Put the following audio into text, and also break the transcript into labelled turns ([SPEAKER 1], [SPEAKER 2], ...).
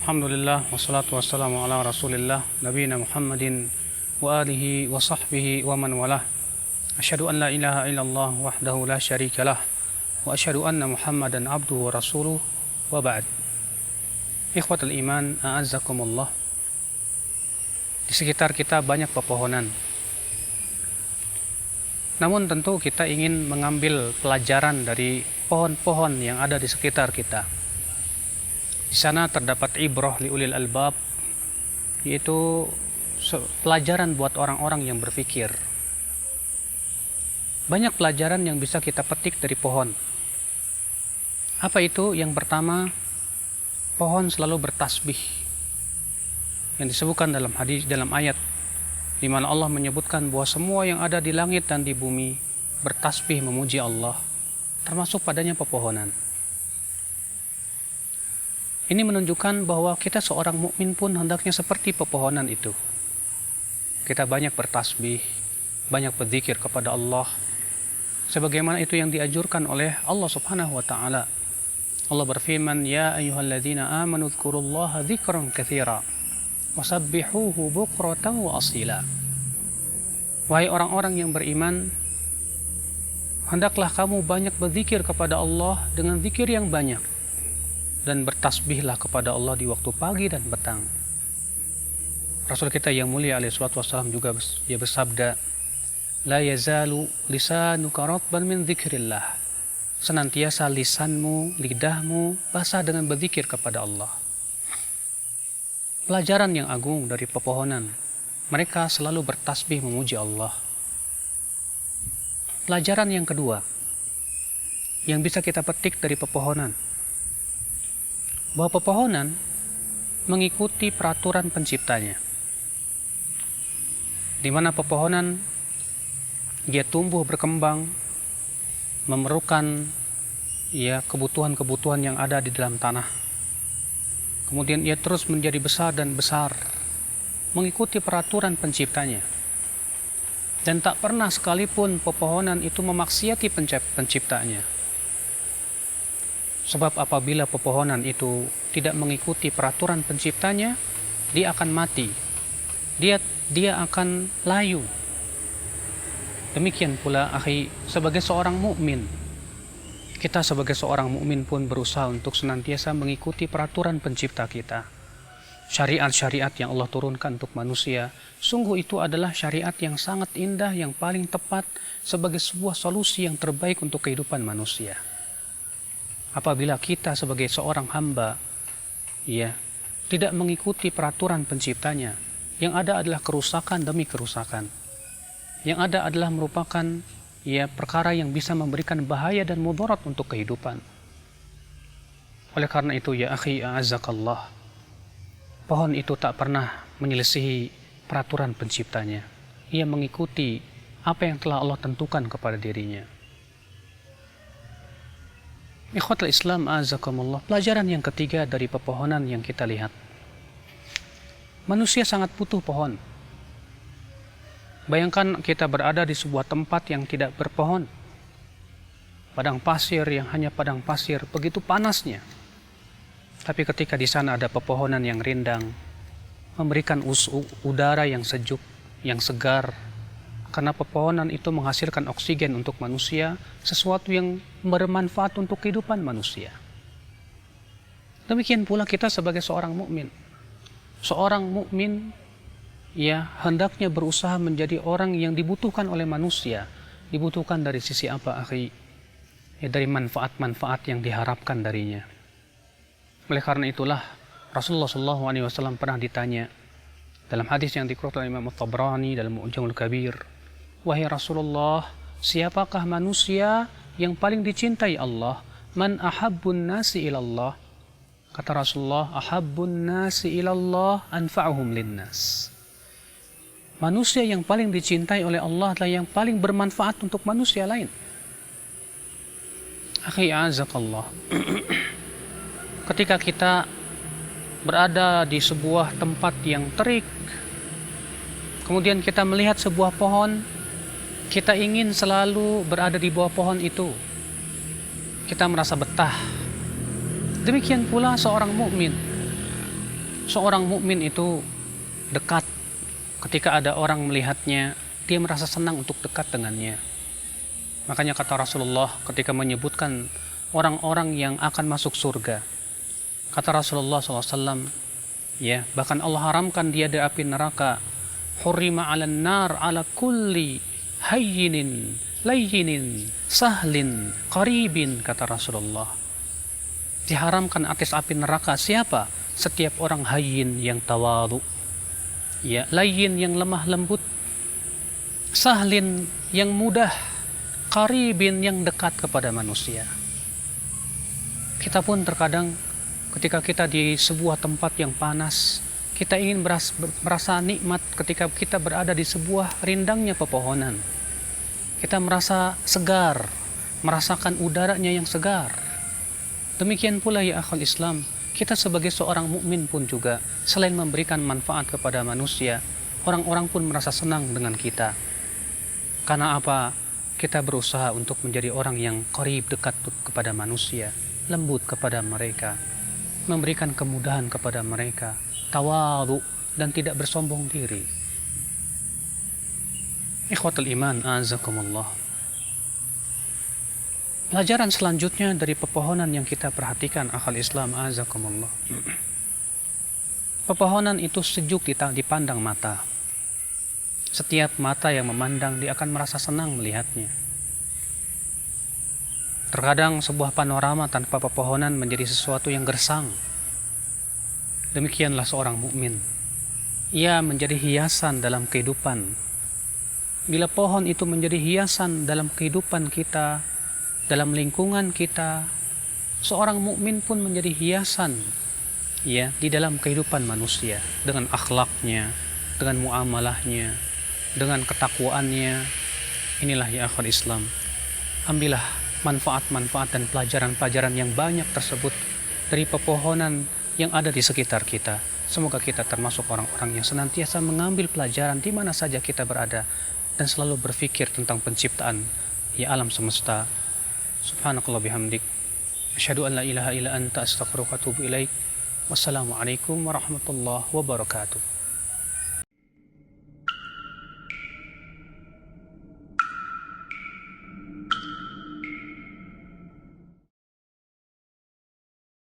[SPEAKER 1] Alhamdulillah wassalatu wassalamu ala Rasulillah nabiyina Muhammadin wa alihi wa sahbihi wa man walah. Asyhadu an la ilaha illallah wahdahu la syarikalah wa asyhadu anna Muhammadan abduhu wa rasuluh wa ba'd. Ikhwatul iman, a'azzakumullah. Di sekitar kita banyak pepohonan. Namun tentu kita ingin mengambil pelajaran dari pohon-pohon yang ada di sekitar kita. Di sana terdapat ibrah liulil albab, yaitu pelajaran buat orang-orang yang berpikir. Banyak pelajaran yang bisa kita petik dari pohon. Apa itu? Yang pertama, pohon selalu bertasbih. Yang disebutkan dalam hadis, dalam ayat, di mana Allah menyebutkan bahwa semua yang ada di langit dan di bumi bertasbih memuji Allah, termasuk padanya pepohonan. Ini menunjukkan bahwa kita seorang mukmin pun hendaknya seperti pepohonan itu. Kita banyak bertasbih, banyak berzikir kepada Allah, sebagaimana itu yang dianjurkan oleh Allah Subhanahu wa taala. Allah berfirman, "Ya ayyuhalladzina amanu dzkurullaha dzikran katsira wasabbihuhu bukratan wa asila." Wahai orang-orang yang beriman, hendaklah kamu banyak berzikir kepada Allah dengan zikir yang banyak, dan bertasbihlah kepada Allah di waktu pagi dan petang. Rasul kita yang mulia alaihi salatu wassalam juga dia bersabda, "La yazalu lisanuka ratban min dzikrillah." Senantiasa lisanmu, lidahmu basah dengan berzikir kepada Allah. Pelajaran yang agung dari pepohonan, mereka selalu bertasbih memuji Allah. Pelajaran yang kedua yang bisa kita petik dari pepohonan, bahwa pepohonan mengikuti peraturan penciptanya, di mana pepohonan dia tumbuh berkembang, memerlukan kebutuhan-kebutuhan yang ada di dalam tanah. Kemudian ia terus menjadi besar dan besar, mengikuti peraturan penciptanya. Dan tak pernah sekalipun pepohonan itu memaksiati penciptanya. Sebab apabila pepohonan itu tidak mengikuti peraturan penciptanya, dia akan mati. Dia akan layu. Demikian pula akhi, sebagai seorang mukmin, kita sebagai seorang mukmin pun berusaha untuk senantiasa mengikuti peraturan pencipta kita. Syariat-syariat yang Allah turunkan untuk manusia, sungguh itu adalah syariat yang sangat indah, yang paling tepat sebagai sebuah solusi yang terbaik untuk kehidupan manusia. Apabila kita sebagai seorang hamba tidak mengikuti peraturan penciptanya, yang ada adalah kerusakan demi kerusakan. Yang ada adalah merupakan perkara yang bisa memberikan bahaya dan mudarat untuk kehidupan. Oleh karena itu ya akhi a'azzakallah, pohon itu tak pernah menyelisihi peraturan penciptanya. Ia mengikuti apa yang telah Allah tentukan kepada dirinya. Ikhwatul Islam a'azzakumullah, pelajaran yang ketiga dari pepohonan yang kita lihat. Manusia sangat butuh pohon. Bayangkan kita berada di sebuah tempat yang tidak berpohon. Padang pasir yang hanya padang pasir, begitu panasnya. Tapi ketika di sana ada pepohonan yang rindang, memberikan udara yang sejuk, yang segar, karena pepohonan itu menghasilkan oksigen untuk manusia, sesuatu yang bermanfaat untuk kehidupan manusia. Demikian pula kita sebagai seorang mukmin. Seorang mukmin hendaknya berusaha menjadi orang yang dibutuhkan oleh manusia. Dibutuhkan dari sisi apa, akhi? Dari manfaat-manfaat yang diharapkan darinya. Oleh karena itulah Rasulullah SAW pernah ditanya dalam hadis yang dikeluarkan oleh Imam At-Tabrani dalam Mu'jamul Kabir, "Wahai Rasulullah, siapakah manusia yang paling dicintai Allah? Man ahabbun nasi ilallah?" Kata Rasulullah, "Ahabbun nasi ilallah anfa'uhum linnas." Manusia yang paling dicintai oleh Allah adalah yang paling bermanfaat untuk manusia lain. Akhi a'azakallah, ketika kita berada di sebuah tempat yang terik, kemudian kita melihat sebuah pohon, kita ingin selalu berada di bawah pohon itu. Kita merasa betah. Demikian pula seorang mukmin. Seorang mukmin itu dekat. Ketika ada orang melihatnya, dia merasa senang untuk dekat dengannya. Makanya kata Rasulullah ketika menyebutkan orang-orang yang akan masuk surga, kata Rasulullah SAW, ya, bahkan Allah haramkan dia di api neraka. Hurrima 'alan nar 'ala kulli hayyinin layyinin sahlin qaribin, kata Rasulullah. Diharamkan atas api neraka siapa? Setiap orang hayyin yang tawadhu, ya, layyin yang lemah lembut, sahlin yang mudah, qaribin yang dekat kepada manusia. Kita pun terkadang ketika kita di sebuah tempat yang panas, kita ingin merasa nikmat ketika kita berada di sebuah rindangnya pepohonan. Kita merasa segar, merasakan udaranya yang segar. Demikian pula ya akhul Islam, kita sebagai seorang mukmin pun juga selain memberikan manfaat kepada manusia, orang-orang pun merasa senang dengan kita. Karena apa? Kita berusaha untuk menjadi orang yang qarib, dekat kepada manusia, lembut kepada mereka, memberikan kemudahan kepada mereka, tawadhu dan tidak bersombong diri. Ikhwatul iman, azakumullah. Pelajaran selanjutnya dari pepohonan yang kita perhatikan akhal Islam, azakumullah. Pepohonan itu sejuk dipandang mata. Setiap mata yang memandang dia akan merasa senang melihatnya. Terkadang sebuah panorama tanpa pepohonan menjadi sesuatu yang gersang. Demikianlah seorang mukmin. Ia menjadi hiasan dalam kehidupan. Bila pohon itu menjadi hiasan dalam kehidupan kita, dalam lingkungan kita, seorang mukmin pun menjadi hiasan, ya, di dalam kehidupan manusia dengan akhlaknya, dengan muamalahnya, dengan ketakwaannya. Inilah ya akhwat Islam. Ambillah manfaat-manfaat dan pelajaran-pelajaran yang banyak tersebut dari pepohonan yang ada di sekitar kita. Semoga kita termasuk orang-orang yang senantiasa mengambil pelajaran di mana saja kita berada dan selalu berpikir tentang penciptaan ya alam semesta. Subhanakallah bihamdik, asyhadu an la ilaha illa anta, astaghfiruka wa atubu ilaik. Wassalamualaikum warahmatullahi wabarakatuh.